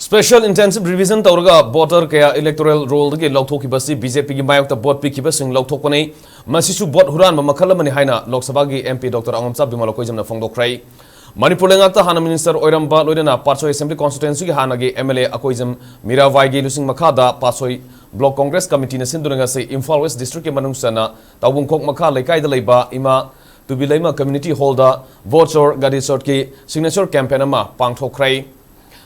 Special intensive revision tawraga voter kaya electoral roll dagi Louthokhibasi BJP gi Maiyokta vote Peekhiba sing Louthokpani masisu vote huran ma makhala mani haina Lok Sabha gi MP Dr. Bimol koijamna phongdokrai Manipur lengakta hana minister oiramba loidana Patsoi Assembly constituency gi hana gi MLA akoijam Mirawai gi lusing makhada Patsoi Block Congress Committee na sindunanga se Imphal West District ke manungsana tawbungkhok makha laikai da leiba ima tubilaima community hall da voter gadi sort ki signature campaign ama pangthokrai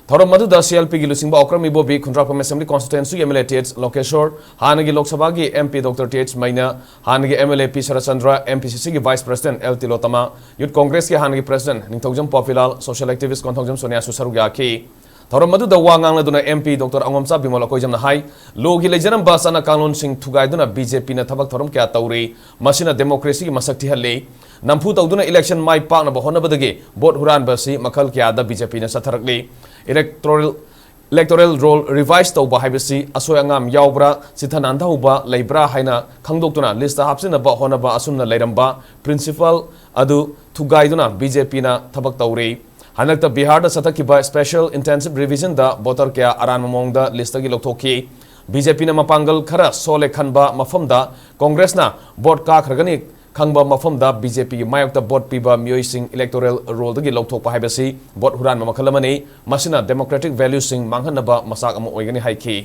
Thorom Maduda CLP gi lusingba okrami bobi Khundrapam Assembly constituency MLA TH Lokeshwar Hanagi Lok Sabha gi MP Dr. TH Maina Hanagi MLA P Sarachandra MPCC gi Vice President L Tilotama Youth Congress gi Hanagi President Ningthogjam Popilal Social Activist Konthongjam Sonia Susarugya ki Thorom Maduda wangang laduna MP Dr. Bimol koijamna hai logi lejanam basana kanun sing thugaiduna BJP na thabak thorom kya tauri masina democracy gi masakti halle nampu tawduna election mai pakna bahona badagi vote huran basi makhal kya da BJP na satharakli electoral roll revised tawba haibasi asoy angam yaubra sithananda uba leibra haina khangdoktuna list hapsina ba honaba asumna leiramba principal adu thugaiduna BJP na thabak tauri Hanakta Bihar da Satakhiba special intensive revision da voter kya aran mamong da list gi lokthoki BJP na mapangal khara sole khanba mafam da Congress na vote ka khragani khangba mafam da BJP gi Maiyokta vote piba mioi sing electoral roll da gi lokthokpa haibasi vote huran makhalamani masina democratic values sing manghanaba masak amu oigani haiki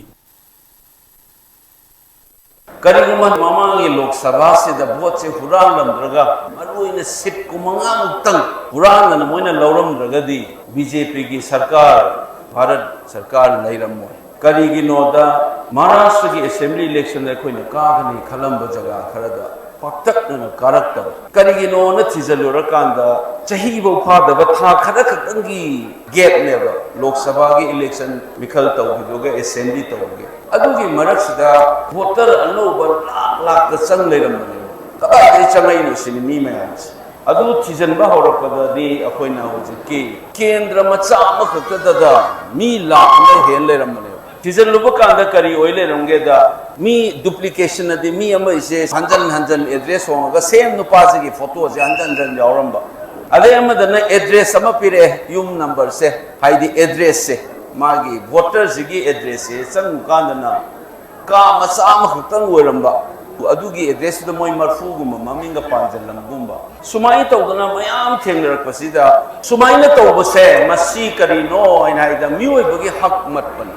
Kariguma mamangi Lok Sabha se da vote se huran lamdraga maruina sit kumanga muktang huran na moina lauram dragadi BJP gi sarkar Bharat sarkar lairammo karigi noda Maharashtra gi assembly election da koina kaagani khalamba jaga kharada paktak na karakta karigi no na thijalura kanda chahi bo phada ba tha khada khatangi gap neba Lok Sabha gi election mikhal tawgidoga assembly tawgi adugi maraksida voter anoba lak da sang leiramani kadai changai no sinimi mayams adu thijanba horapada di akoina hojiki kendra macha amakakta da mi lak na hen leiramani thijan luba kanda kari oile ramge da mi duplication adi mi ama ise hanjan address honga same nupa gi photo je hanjan yauramba ade ama da na address ama pire yum number se haidi address se magi voters gi address se sang kandana ka masama khutang weramba adugi address da moi marfu gum maminga panjalam gumba sumai tawdana mayam thenglar pasida sumai na tawbase masi kari no ina ida mioi bagi hak mat pan